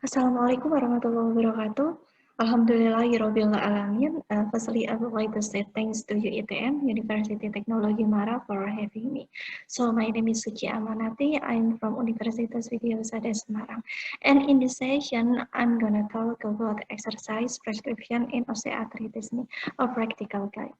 Assalamualaikum warahmatullahi wabarakatuh. Alhamdulillahirabbil alamin. Firstly, I would like to say thanks to UITM, University Teknologi Mara, for having me. So, my name is Suci Amanati. I'm from Universitas Widyasada Semarang. And in this session, I'm gonna talk about exercise prescription in osteoarthritis, a practical guide.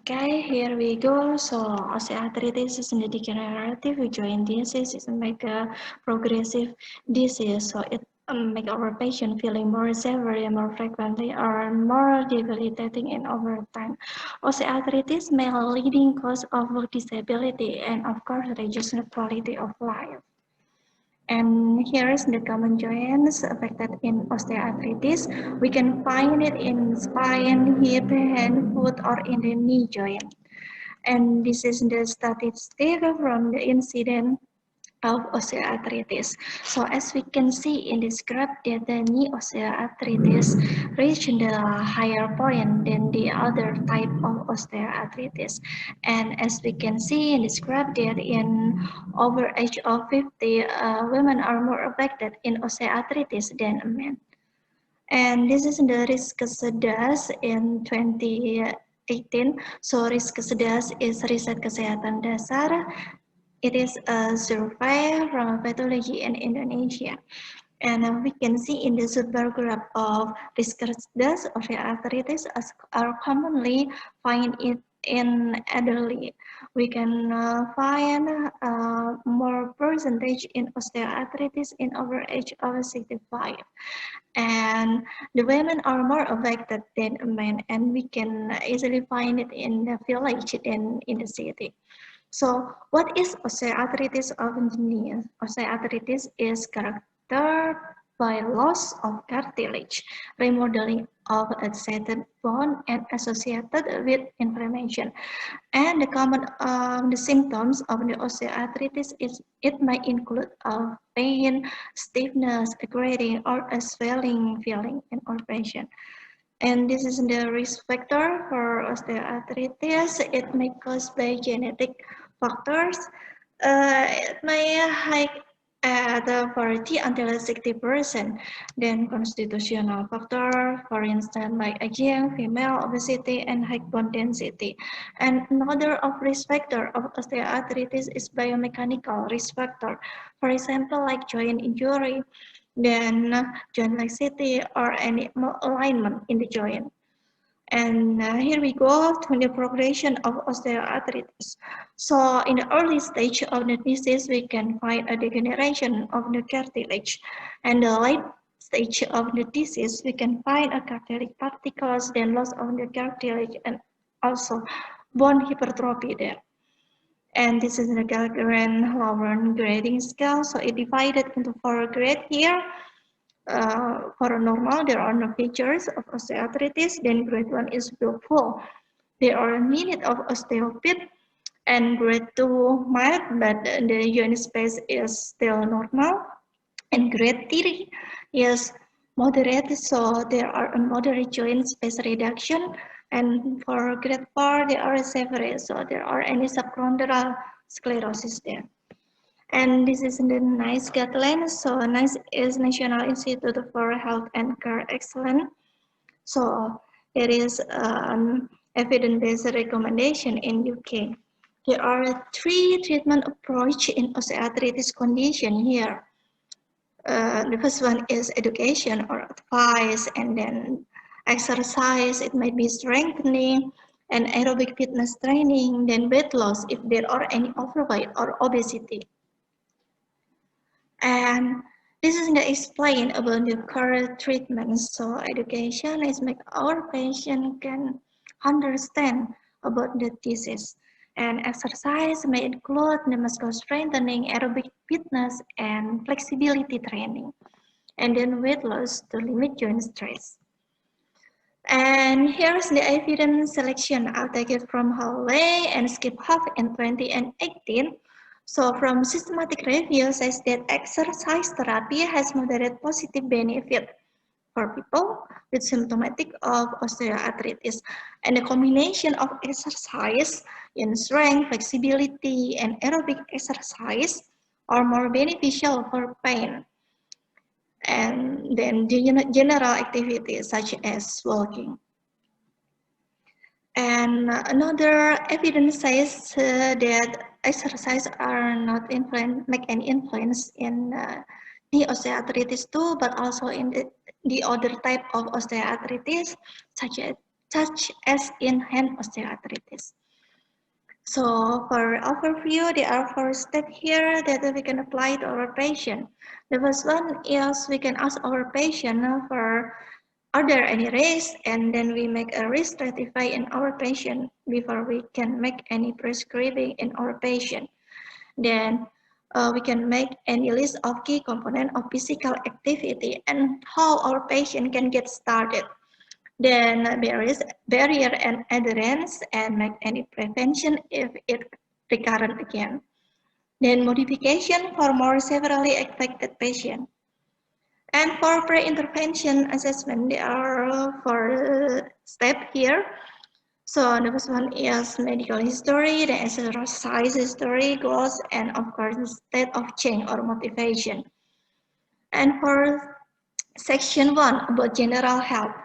Okay, here we go. So, osteoarthritis is a degenerative joint disease. It's like a progressive disease. So, it make our patient feeling more severe, more frequently, or more debilitating in over time. Osteoarthritis may leading cause of disability and, of course, reduce the quality of life. And here is the common joints affected in osteoarthritis. We can find it in spine, hip, hand, foot, or in the knee joint. And this is the statistic from the incident of osteoarthritis. So as we can see in this graph that the knee osteoarthritis reach the higher point than the other type of osteoarthritis. And as we can see in this graph that in over age of 50, women are more affected in osteoarthritis than men. And this is the risk CEDAS in 2018. So risk CEDAS is riset kesehatan dasar. It is a survey from pathology in Indonesia. And we can see in the super graph of discus osteoarthritis are commonly find it in elderly. We can find more percentage in osteoarthritis in over age of 65. And the women are more affected than men, and we can easily find it in the village than in the city. So, what is osteoarthritis of the knee? Osteoarthritis is characterized by loss of cartilage, remodeling of a setted bone, and associated with inflammation. And the common the symptoms of the osteoarthritis is it may include pain, stiffness, a grating, or a swelling feeling in our patient. And this is the risk factor for osteoarthritis. It may cause by genetic factors. It may hike at 40 until 60%. Then constitutional factor, for instance, like aging, female obesity, and high bone density. And another of risk factor of osteoarthritis is biomechanical risk factor. For example, like joint injury, then joint laxity or any alignment in the joint. And here we go to the progression of osteoarthritis. So in the early stage of the disease, we can find a degeneration of the cartilage. And the late stage of the disease, we can find a cartilage particles, then loss of the cartilage, and also bone hypertrophy there. And this is the Gallagher-Lawrence grading scale. So it divided into 4 grades here. For normal, there are no features of osteoarthritis. Then grade 1 is full. There are a minute of osteophyte, and grade 2 mild, but the joint space is still normal. And grade 3 is moderate, so there are a moderate joint space reduction. And for grade 4, there are severe, so there are any subchondral sclerosis there. And this is the NICE guidelines. So NICE is National Institute for Health and Care Excellence. So it is an evidence-based recommendation in UK. There are 3 treatment approach in osteoarthritis condition here. The first one is education or advice, and then exercise. It might be strengthening and aerobic fitness training, then weight loss if there are any overweight or obesity. And this is the explain about the current treatment. So education is make our patient can understand about the disease. And exercise may include the muscle strengthening, aerobic fitness, and flexibility training. And then weight loss to limit joint stress. And here's the evidence selection. I'll take it from Hawley and Skip Huff in 2018. So from systematic review says that exercise therapy has moderate positive benefit for people with symptomatic of osteoarthritis. And the combination of exercise in strength, flexibility, and aerobic exercise are more beneficial for pain. And then general activities such as walking. And another evidence says that exercise are not make any influence in the osteoarthritis too, but also in the other type of osteoarthritis, such as in hand osteoarthritis. So for overview, there are 4 steps here that we can apply to our patient. The first one is we can ask our patient for are there any risks, and then we make a risk stratify in our patient before we can make any prescribing in our patient. Then we can make any list of key components of physical activity and how our patient can get started. Then there is barrier and adherence and make any prevention if it recurrent again. Then modification for more severely affected patient. And for pre-intervention assessment, there are 4 steps here. So the first one is medical history, the exercise history, goals, and of course the state of change or motivation. And for section 1 about general health.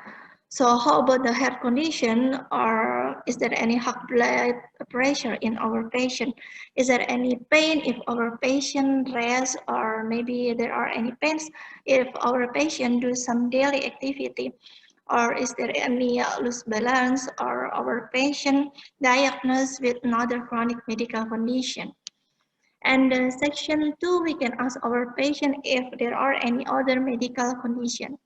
So how about the health condition, or is there any high blood pressure in our patient? Is there any pain if our patient rests, or maybe there are any pains if our patient do some daily activity? Or is there any loose balance, or our patient diagnosed with another chronic medical condition? And section 2, we can ask our patient if there are any other medical condition.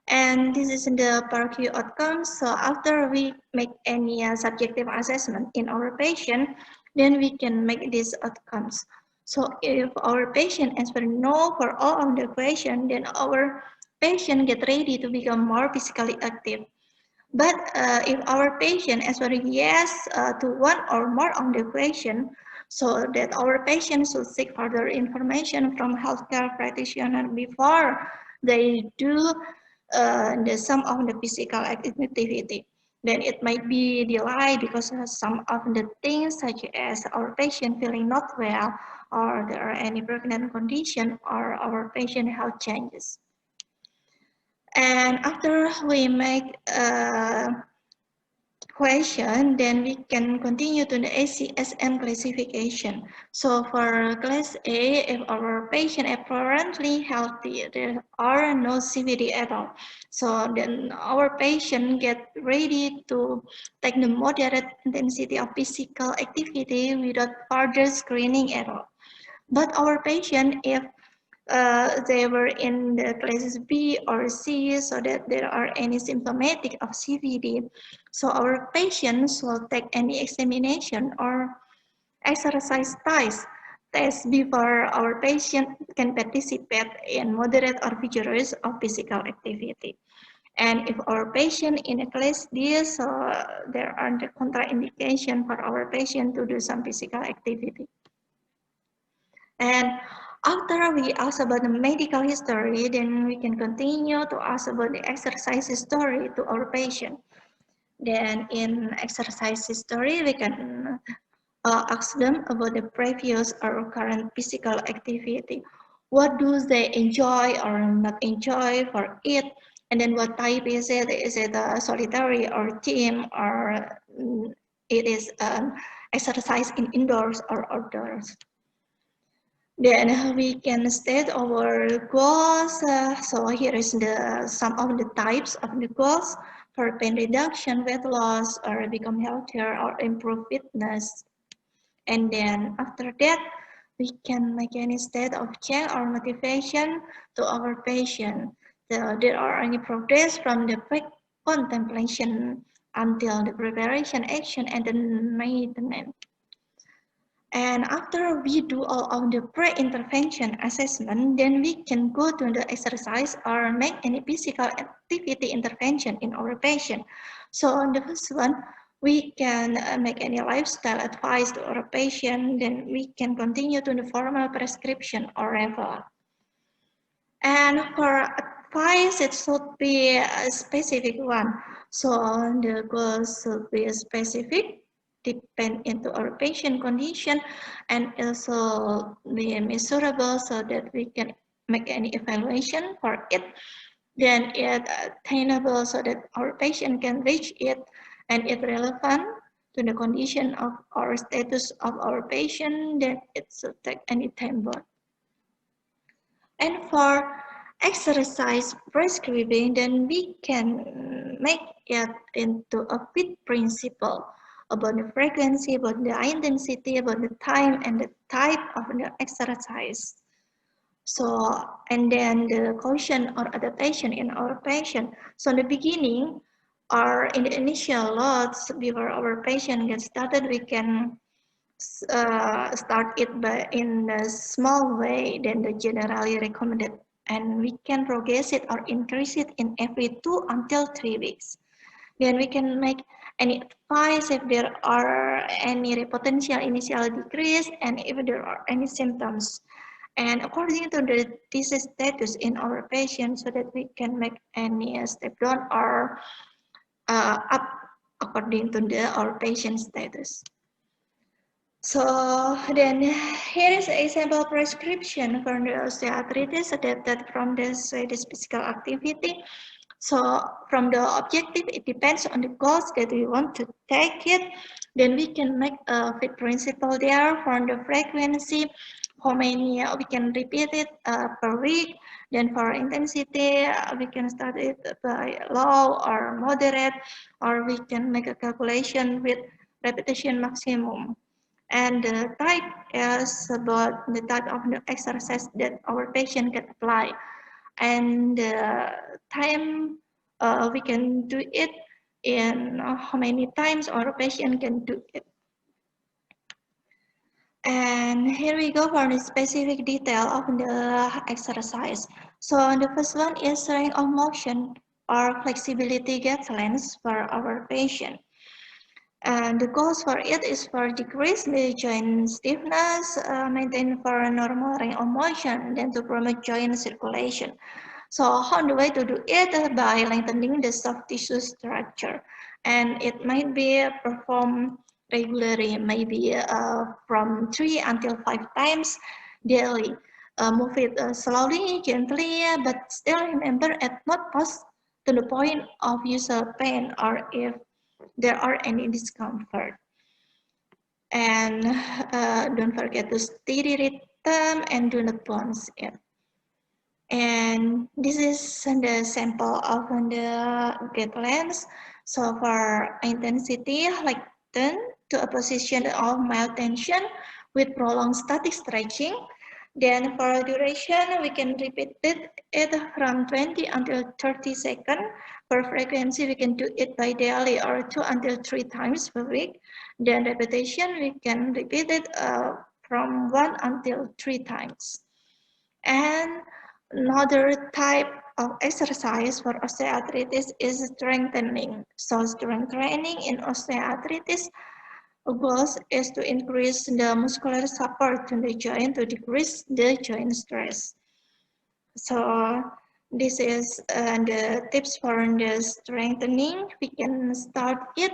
And this is the PARQ outcomes. So after we make any subjective assessment in our patient, then we can make these outcomes. So if our patient answers no for all of the question, then our patient get ready to become more physically active. But if our patient answers yes to one or more of the question, so that our patient should seek further information from healthcare practitioner before they do some of the physical activity. Then it might be delayed because of some of the things such as our patient feeling not well, or there are any pregnant condition, or our patient health changes. And after we make a question, then we can continue to the ACSM classification. So for class A, if our patient apparently healthy, there are no CVD at all. So then our patient get ready to take the moderate intensity of physical activity without further screening at all. But our patient, if they were in the classes B or C, so that there are any symptomatic of CVD. So our patients will take any examination or exercise test before our patient can participate in moderate or vigorous of physical activity. And if our patient in a class D, so there are the contraindication for our patient to do some physical activity. And after we ask about the medical history, then we can continue to ask about the exercise history to our patient. Then in exercise history, we can ask them about the previous or current physical activity. What do they enjoy or not enjoy for it? And then what type is it? Is it a solitary or team, or it is exercise in indoors or outdoors? Then we can state our goals. So here is some of the types of the goals for pain reduction, weight loss, or become healthier, or improve fitness. And then after that, we can make any state of change or motivation to our patient. There are any progress from the contemplation until the preparation, action, and the maintenance. And after we do all of the pre-intervention assessment, then we can go to the exercise or make any physical activity intervention in our patient. So on the first one, we can make any lifestyle advice to our patient, then we can continue to the formal prescription or referral. And for advice, it should be a specific one. So the goals should be specific, depend into our patient condition, and also be measurable so that we can make any evaluation for it. Then it attainable so that our patient can reach it, and it relevant to the condition of our status of our patient, then it should take any time board. And for exercise prescribing, then we can make it into a fit principle about the frequency, about the intensity, about the time, and the type of the exercise. So, and then the caution or adaptation in our patient. So in the beginning, or in the initial loads, before our patient gets started, we can start it by in a small way than the generally recommended, and we can progress it or increase it in every 2 until 3 weeks. Then we can make any advice if there are any potential initial decrease and if there are any symptoms, and according to the disease status in our patient, so that we can make any step down or up according to our patient status. So then here is an example prescription for the osteoarthritis adapted from this physical activity. So from the objective, it depends on the goals that we want to take it. Then we can make a fit principle there for the frequency, how many we can repeat it per week. Then for intensity, we can start it by low or moderate, or we can make a calculation with repetition maximum. And the type is about the type of the exercise that our patient can apply, and the time we can do it in how many times our patient can do it. And here we go for the specific detail of the exercise. So the first one is range of motion or flexibility guidelines for our patient. And the goals for it is for decrease the joint stiffness, maintain for a normal range of motion, then to promote joint circulation. So how the way to do it? By lengthening the soft tissue structure, and it might be performed regularly, maybe from 3 until 5 times daily. Move it slowly, gently, but still remember at not pass to the point of user pain or if there are any discomfort. And don't forget to steady rhythm and do not bounce it. And this is the sample of the guidelines. So for intensity, like 10 to a position of mild tension with prolonged static stretching. Then for duration, we can repeat it from 20 until 30 seconds. For frequency, we can do it by daily or 2 until 3 times per week. Then repetition, we can repeat it from 1 until 3 times. And another type of exercise for osteoarthritis is strengthening. So strength training in osteoarthritis goals is to increase the muscular support to the joint to decrease the joint stress. So this is the tips for the strengthening. We can start it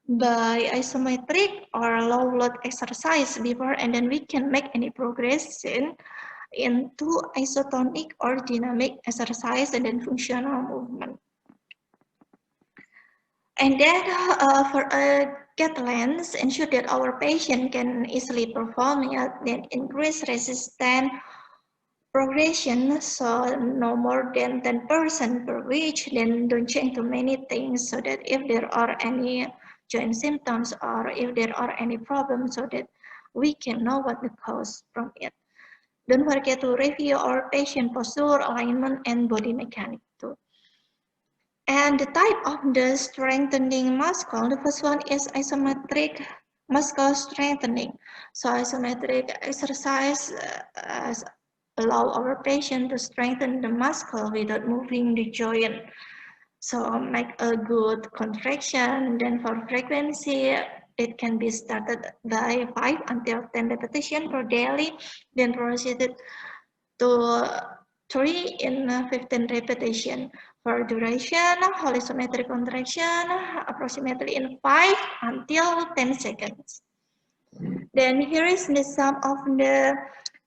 by isometric or low load exercise before, and then we can make any progression into isotonic or dynamic exercise and then functional movement. And then for guidelines, ensure that our patient can easily perform it, then increase resistance progression, so no more than 10% per week, then don't change too many things so that if there are any joint symptoms or if there are any problems so that we can know what the cause from it. Don't forget to review our patient posture, alignment, and body mechanics too. And the type of the strengthening muscle, the first one is isometric muscle strengthening. So isometric exercise allow our patient to strengthen the muscle without moving the joint. So make a good contraction. Then for frequency, it can be started by 5 until 10 repetitions per daily, then proceeded to 3 in 15 repetition. For duration, whole isometric contraction approximately in 5 until 10 seconds. Then here is the sum of the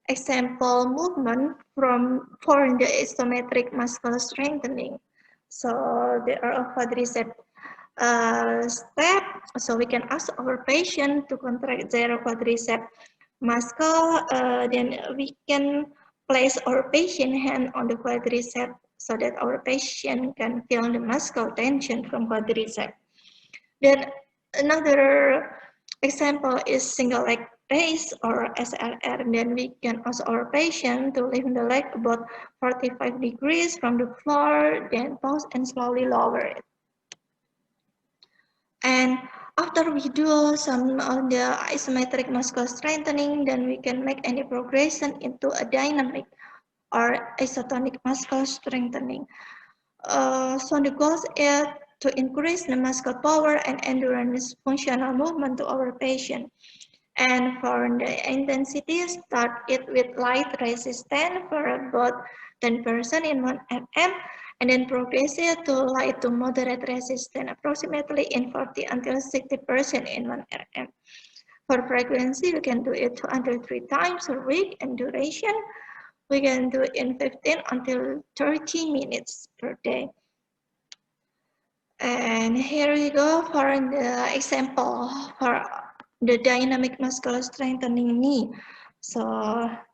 example movement for the isometric muscle strengthening. So there are a quadricep step. So we can ask our patient to contract their quadricep muscle. Then we can place our patient hand on the quadricep so that our patient can feel the muscle tension from quadricep. Then another example is single leg raise or SLR. Then we can ask our patient to lift the leg about 45 degrees from the floor, then pause and slowly lower it. And after we do some of the isometric muscle strengthening, then we can make any progression into a dynamic or isotonic muscle strengthening. So the goal is to increase the muscle power and endurance functional movement to our patient. And for the intensity, start it with light resistance for about 10% in 1 mm, and then progress it to light to moderate resistance approximately in 40 until 60% in 1 mm. For frequency, we can do it 2 until 3 times a week, and duration, we can do it in 15 until 30 minutes per day. And here we go for the example for the dynamic muscular strengthening knee. So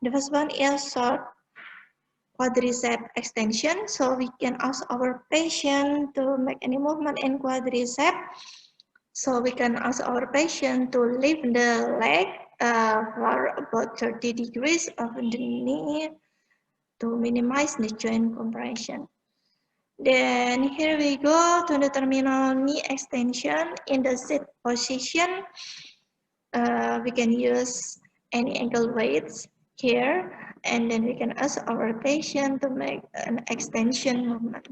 the first one is short quadricep extension. So we can ask our patient to make any movement in quadricep. So we can ask our patient to lift the leg for about 30 degrees of the knee to minimize the joint compression. Then here we go to the terminal knee extension in the sit position. We can use any ankle weights here, and then we can ask our patient to make an extension movement.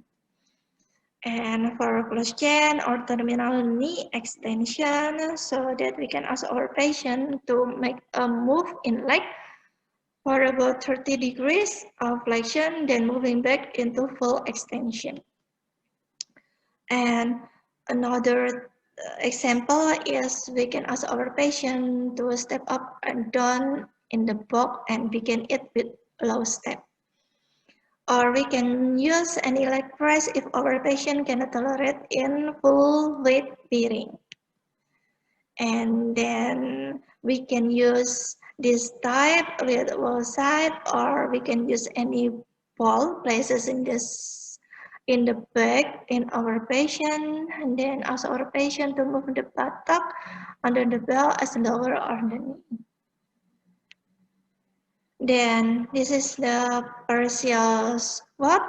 And for close chain or terminal knee extension, so that we can ask our patient to make a move in leg for about 30 degrees of flexion, then moving back into full extension. And another example is we can ask our patient to step up and down in the box and begin it with low step. Or we can use any leg press if our patient cannot tolerate in full weight bearing. And then we can use this type with wall side, or we can use any ball places in the back in our patient, and then ask our patient to move the buttock under the belt as lower on the knee. Then this is the partial squat.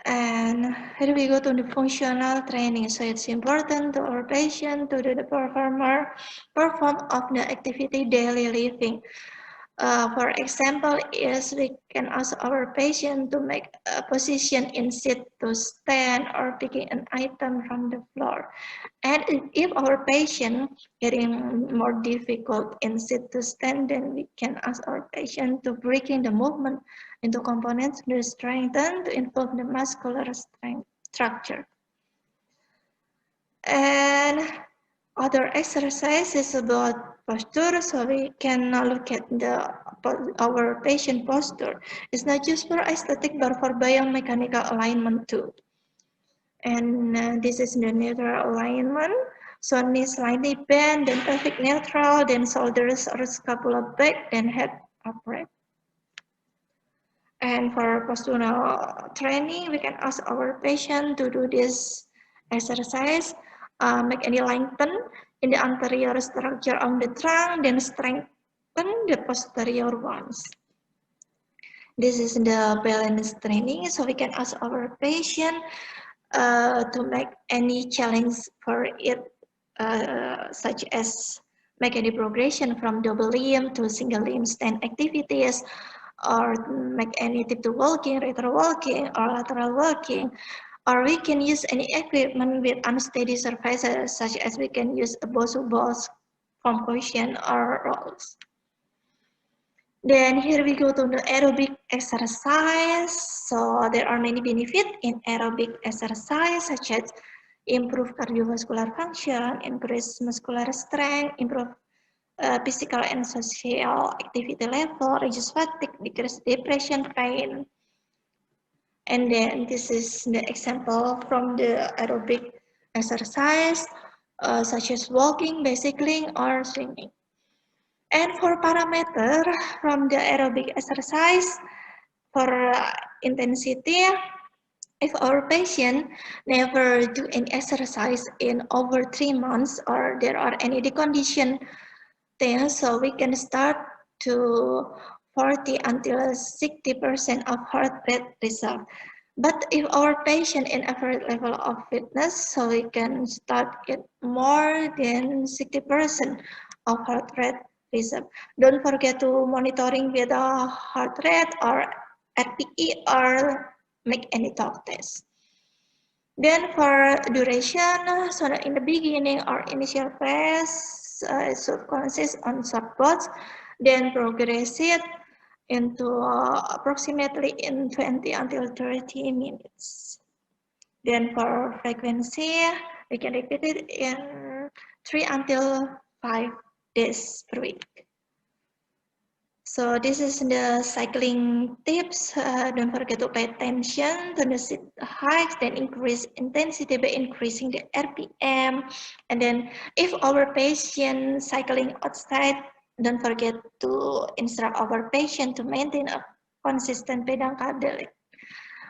And here we go to the functional training. So it's important to our patient to do the perform of the activity daily living. For example, is we can ask our patient to make a position in sit to stand or picking an item from the floor. And if our patient getting more difficult in sit to stand, then we can ask our patient to breaking the movement into components to strengthen to improve the muscular strength structure. And other exercises about posture, so we can look at our patient posture. It's not just for aesthetic but for biomechanical alignment too. And this is the neutral alignment. So knees slightly bent, then pelvic neutral, then shoulders or scapula back, then head upright. And for postural training, we can ask our patient to do this exercise, make any lengthen in the anterior structure of the trunk, then strengthen the posterior ones. This is the balance training, so we can ask our patient to make any challenge for it, such as make any progression from double limb to single limb stand activities, or make any tiptoe walking, retro walking, or lateral walking. Or we can use any equipment with unsteady surfaces, such as we can use a Bosu balls, foam cushion, or rolls. Then here we go to the aerobic exercise. So there are many benefits in aerobic exercise such as improve cardiovascular function, increase muscular strength, improve physical and social activity level, reduce fatigue, decrease depression, pain. And then this is the example from the aerobic exercise such as walking, bicycling, or swimming. And for parameter from the aerobic exercise, for intensity, if our patient never do any exercise in over 3 months or there are any decondition things, so we can start to 40 until 60% of heart rate reserve. But if our patient in average level of fitness, so we can start it more than 60% of heart rate reserve. Don't forget to monitoring with the heart rate or RPE or make any talk test. Then for duration, so in the beginning or initial phase, it should consist on short bouts, then progress it into approximately in 20 until 30 minutes. Then for frequency, we can repeat it in 3 until 5 days per week. So this is the cycling tips. Don't forget to pay attention to the seat height, then increase intensity by increasing the RPM. And then if our patient cycling outside, don't forget to instruct our patient to maintain a consistent pedal pedal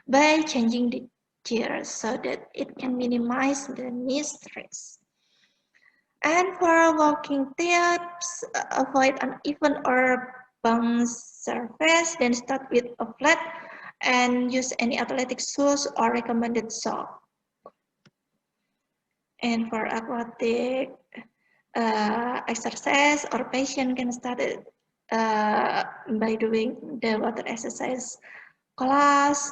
by changing the gears so that it can minimize the knee stress. And for walking tips, avoid uneven or bounce surface, then start with a flat and use any athletic shoes or recommended sock. And for aquatic exercise, or patient can start it by doing the water exercise class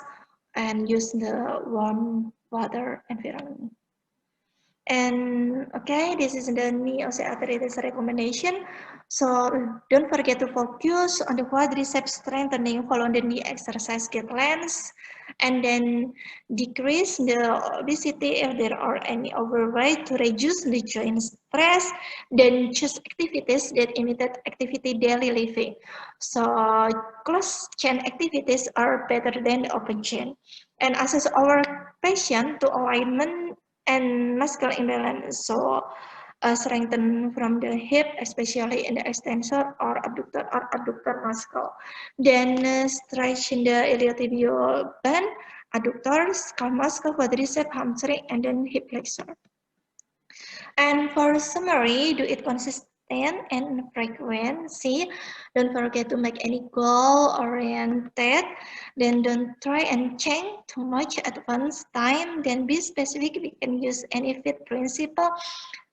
and use the warm water environment. And okay, this is the knee osteoarthritis recommendation. So don't forget to focus on the quadriceps strengthening, follow the knee exercise guidelines, and then decrease the obesity if there are any overweight to reduce the joint stress. Then choose activities that imitate activity daily living. So close chain activities are better than open chain. And assess our patient to alignment and muscle imbalance. So strengthen from the hip, especially in the extensor or abductor muscle. Then stretch in the iliotibial band, adductor, scap muscle, quadricep, hamstring, and then hip flexor. And for summary, do it consistent and frequency. Don't forget to make any goal oriented. Then don't try and change too much at one time. Then be specific. We can use any fit principle.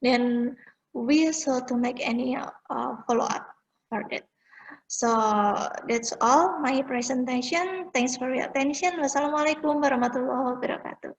Then we should to make any follow up for that. So that's all my presentation. Thanks for your attention. Wassalamualaikum warahmatullahi wabarakatuh.